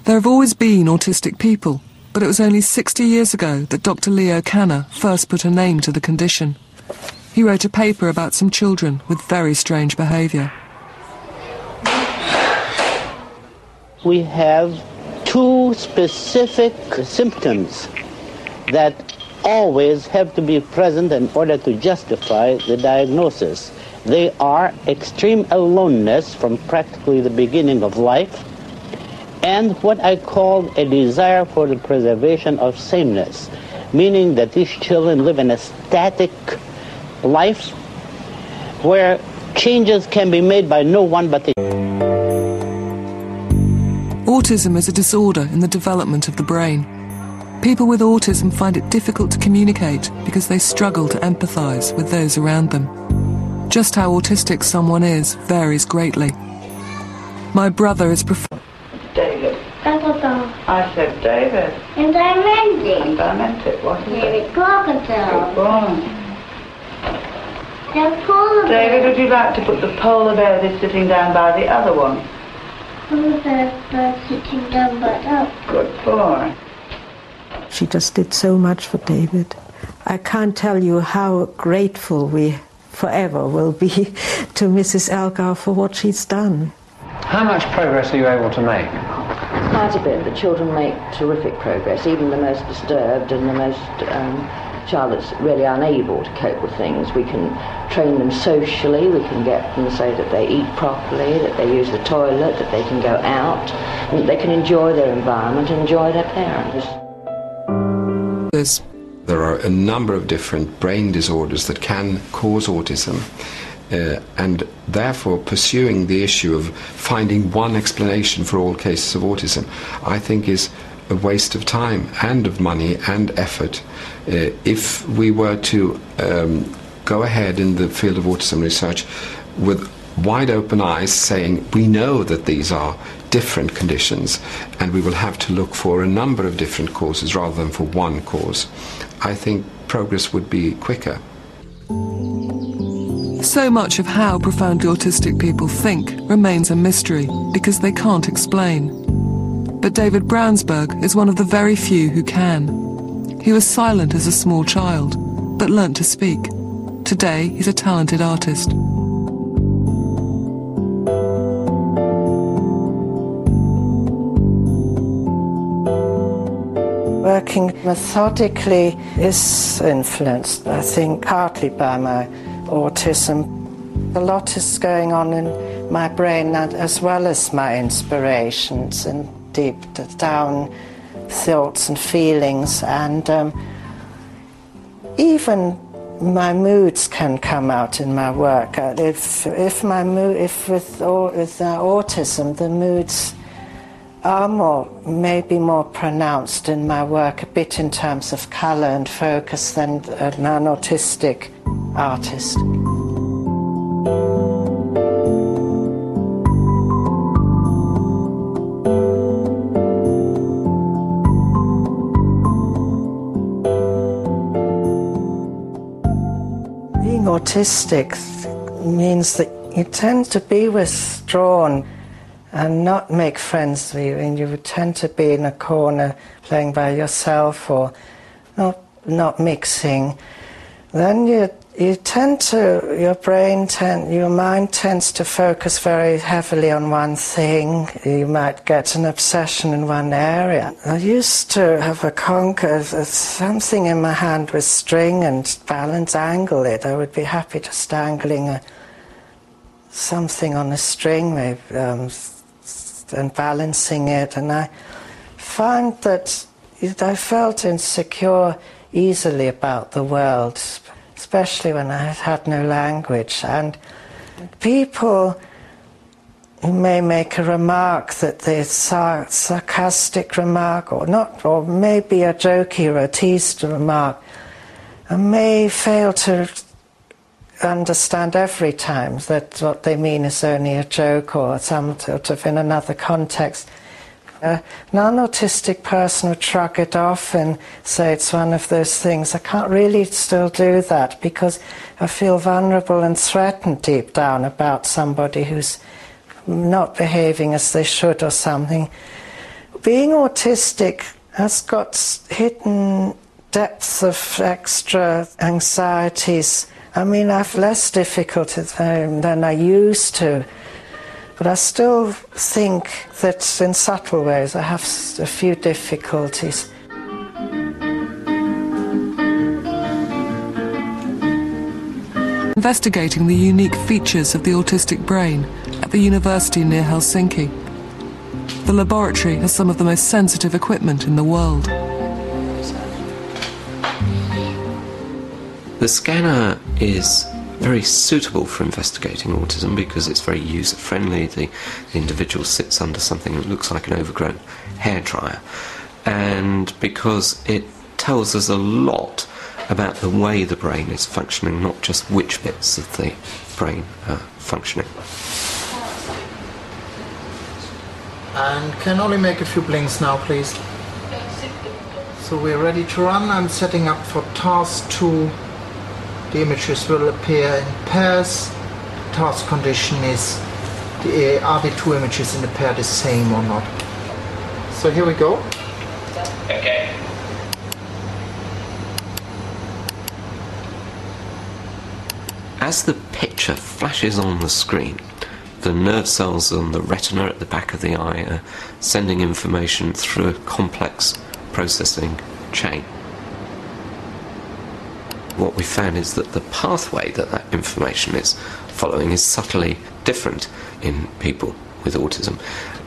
There have always been autistic people, but it was only 60 years ago that Dr. Leo Kanner first put a name to the condition. He wrote a paper about some children with very strange behaviour. We have two specific symptoms that always have to be present in order to justify the diagnosis. They are extreme aloneness from practically the beginning of life, and what I call a desire for the preservation of sameness, meaning that these children live in a static life where changes can be made by no one but the... Autism is a disorder in the development of the brain. People with autism find it difficult to communicate because they struggle to empathise with those around them. Just how autistic someone is varies greatly. My brother is David. I said David. And I meant it. And I meant it, wasn't it? David Crocodile. Good boy. The polar bear. David, would you like to put the polar bear that's sitting down by the other one? Polar bear sitting down by that. Good boy. She just did so much for David. I can't tell you how grateful we forever will be to Mrs. Elgar for what she's done. How much progress are you able to make? Quite a bit. The children make terrific progress, even the most disturbed and the most child that's really unable to cope with things. We can train them socially, we can get them so that they eat properly, that they use the toilet, that they can go out, and that they can enjoy their environment and enjoy their parents. There are a number of different brain disorders that can cause autism, and therefore pursuing the issue of finding one explanation for all cases of autism, I think is a waste of time and of money and effort. If we were to go ahead in the field of autism research with wide open eyes saying we know that these are different conditions and we will have to look for a number of different causes rather than for one cause, I think progress would be quicker. So much of how profoundly autistic people think remains a mystery because they can't explain. But David Brownsberg is one of the very few who can. He was silent as a small child, but learnt to speak. Today, he's a talented artist. Working methodically is influenced, I think, partly by my autism. A lot is going on in my brain as well as my inspirations and deep down thoughts and feelings, and even my moods can come out in my work. If with autism the moods are maybe more pronounced in my work, a bit in terms of colour and focus, than a non-autistic artist. Being autistic means that you tend to be withdrawn and not make friends with you, and you would tend to be in a corner playing by yourself or not mixing. Then your mind tends to focus very heavily on one thing. You might get an obsession in one area. I used to have something in my hand with string and angle it. I would be happy just angling something on a string, maybe, and balancing it, and I find that I felt insecure easily about the world, especially when I had no language. And people may make a remark that they're sarcastic remark or not, or maybe a jokey or a teased remark, and may fail to understand every time that what they mean is only a joke or some sort of in another context. A non-autistic person would shrug it off and say it's one of those things. I can't really still do that because I feel vulnerable and threatened deep down about somebody who's not behaving as they should or something. being autistic has got hidden depths of extra anxieties. I mean, I have less difficulty than I used to, but I still think that in subtle ways I have a few difficulties. Investigating the unique features of the autistic brain at the university near Helsinki. The laboratory has some of the most sensitive equipment in the world. The scanner is very suitable for investigating autism because it's very user-friendly. The individual sits under something that looks like an overgrown hairdryer, and because it tells us a lot about the way the brain is functioning, not just which bits of the brain are functioning. And can Ollie make a few blinks now, please? So we're ready to run. I'm setting up for task 2. The images will appear in pairs. Task condition is, are the two images in the pair the same or not? So here we go. Okay. As the picture flashes on the screen, the nerve cells on the retina at the back of the eye are sending information through a complex processing chain. What we found is that the pathway that information is following is subtly different in people with autism.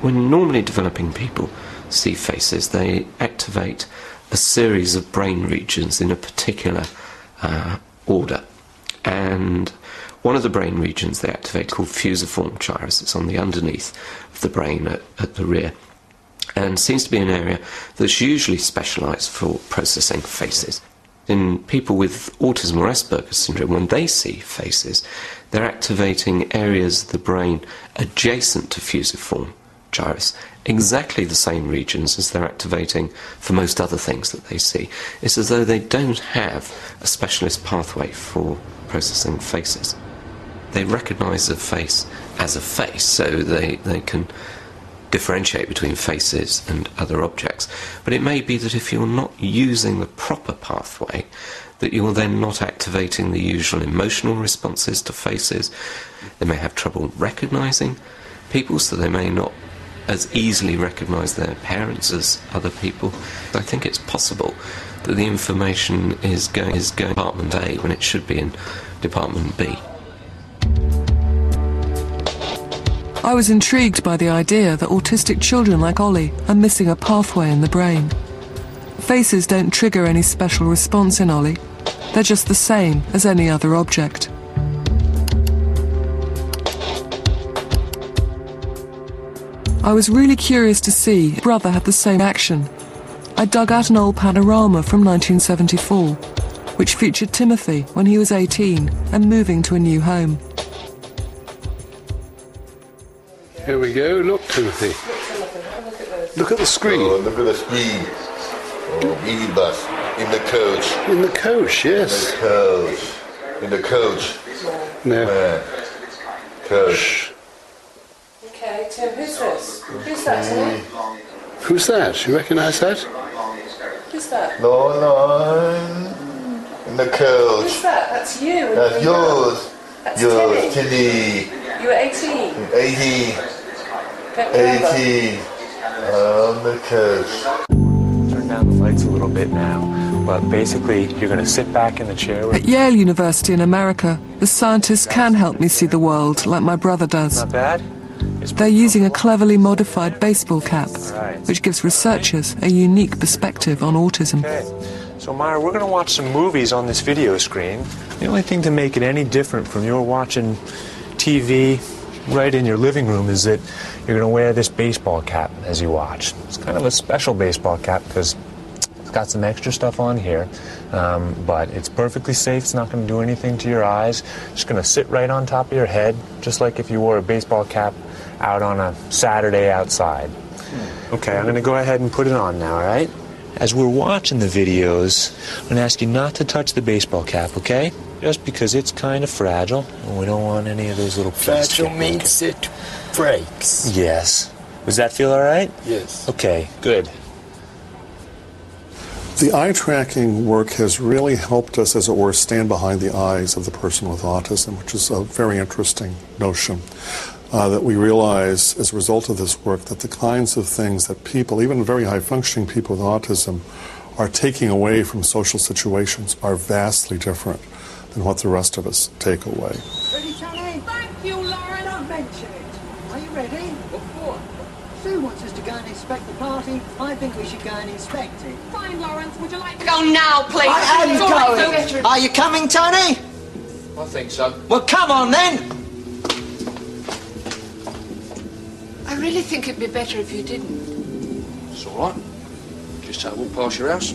When normally developing people see faces, they activate a series of brain regions in a particular order. And one of the brain regions they activate called fusiform gyrus. It's on the underneath of the brain at the rear, and seems to be an area that's usually specialised for processing faces. In people with autism or Asperger's syndrome, when they see faces, they're activating areas of the brain adjacent to fusiform gyrus, exactly the same regions as they're activating for most other things that they see. It's as though they don't have a specialist pathway for processing faces. They recognise a face as a face, so they can differentiate between faces and other objects. But it may be that if you're not using the proper pathway, that you're then not activating the usual emotional responses to faces. They may have trouble recognising people, so they may not as easily recognise their parents as other people. I think it's possible that the information is going to Department A when it should be in Department B. I was intrigued by the idea that autistic children like Ollie are missing a pathway in the brain. Faces don't trigger any special response in Ollie. They're just the same as any other object. I was really curious to see if brother had the same action. I dug out an old panorama from 1974, which featured Timothy when he was 18 and moving to a new home. Here we go. Look, Timothy. Look at the screen. Oh, look at the screen. Oh, minibus. In the coach. In the coach, yes. In the coach. In the coach. No. Coach. Okay, Tim, who's this? Who's that, Tim? Who's that? You recognise that? Who's that? No. In the coach. Who's that? That's you. That's yours. That's yours, Timmy. Timmy. You were 18. 18. Don't remember. 18. On the coach. Turn down the lights a little bit now, but basically you're going to sit back in the chair. At Yale University in America, the scientists can help me see the world like my brother does. Not bad. They're using a cleverly modified baseball cap, which gives researchers a unique perspective on autism. Okay. So Myra, we're going to watch some movies on this video screen. The only thing to make it any different from your watching TV right in your living room is that you're going to wear this baseball cap as you watch. It's kind of a special baseball cap because it's got some extra stuff on here, but it's perfectly safe. It's not going to do anything to your eyes. It's just going to sit right on top of your head, just like if you wore a baseball cap out on a Saturday outside. Okay, I'm going to go ahead and put it on now, all right? As we're watching the videos, I'm going to ask you not to touch the baseball cap, okay? Just because it's kind of fragile, and we don't want any of those little plastic... Fragile means it breaks. Yes. Does that feel all right? Yes. Okay, good. The eye tracking work has really helped us, as it were, stand behind the eyes of the person with autism, which is a very interesting notion. That we realize as a result of this work that the kinds of things that people, even very high-functioning people with autism, are taking away from social situations are vastly different than what the rest of us take away. Ready, Johnny? Thank you, Lauren. I've mentioned it. Are you ready? What for? Sue wants us to go and inspect the party. I think we should go and inspect it. Fine, Lawrence. Would you like to go now, please? I am going. Are you coming, Tony? I think so. Well, come on then. I really think it'd be better if you didn't. It's all right. Just have a walk past your house.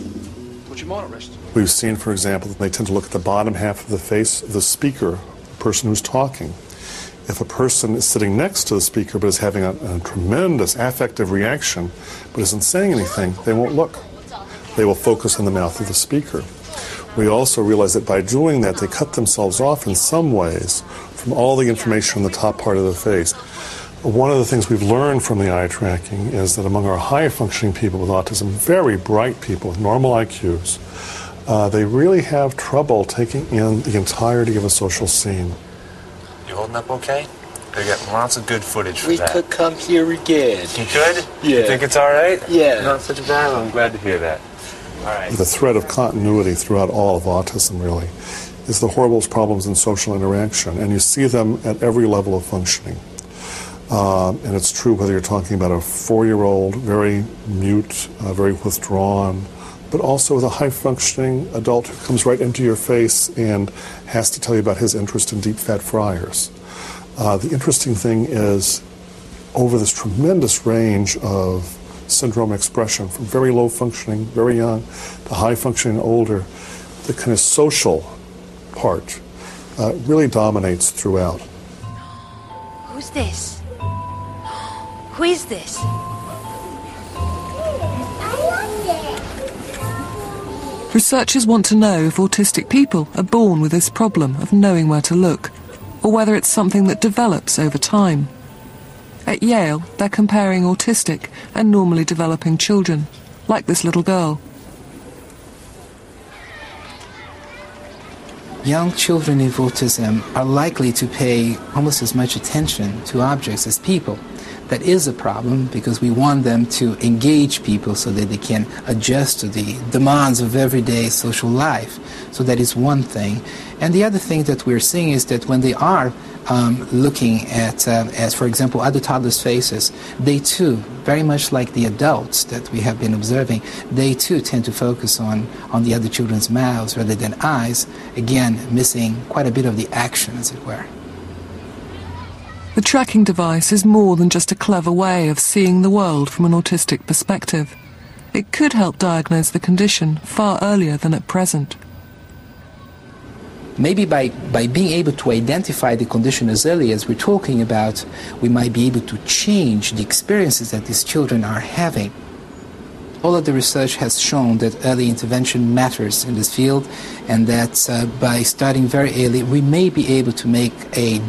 Put your mind at rest. We've seen, for example, that they tend to look at the bottom half of the face of the speaker, the person who's talking. If a person is sitting next to the speaker but is having a tremendous affective reaction but isn't saying anything, they won't look. They will focus on the mouth of the speaker. We also realize that by doing that, they cut themselves off in some ways from all the information on the top part of the face. One of the things we've learned from the eye tracking is that among our high-functioning people with autism, very bright people with normal IQs, they really have trouble taking in the entirety of a social scene. You holding up okay? I got lots of good footage for We that. could come here again. You could? Yeah. You think it's all right? Yeah. Not such a bad one. I'm glad to hear that. All right. The thread of continuity throughout all of autism, really, is the horrible problems in social interaction, and you see them at every level of functioning. And it's true whether you're talking about a 4-year-old, very mute, very withdrawn, but also with a high-functioning adult who comes right into your face and has to tell you about his interest in deep-fat fryers. The interesting thing is, over this tremendous range of syndrome expression, from very low-functioning, very young, to high-functioning, older, the kind of social part really dominates throughout. Who's this? Who is this? Researchers want to know if autistic people are born with this problem of knowing where to look, or whether it's something that develops over time. At Yale, they're comparing autistic and normally developing children, like this little girl. Young children with autism are likely to pay almost as much attention to objects as people. That is a problem because we want them to engage people so that they can adjust to the demands of everyday social life. So that is one thing. And the other thing that we're seeing is that when they are looking at, as for example, other toddlers' faces, they too, very much like the adults that we have been observing, they too tend to focus on the other children's mouths rather than eyes, again, missing quite a bit of the action, as it were. The tracking device is more than just a clever way of seeing the world from an autistic perspective. It could help diagnose the condition far earlier than at present. Maybe by being able to identify the condition as early as we're talking about, we might be able to change the experiences that these children are having. All of the research has shown that early intervention matters in this field, and that by starting very early, we may be able to make a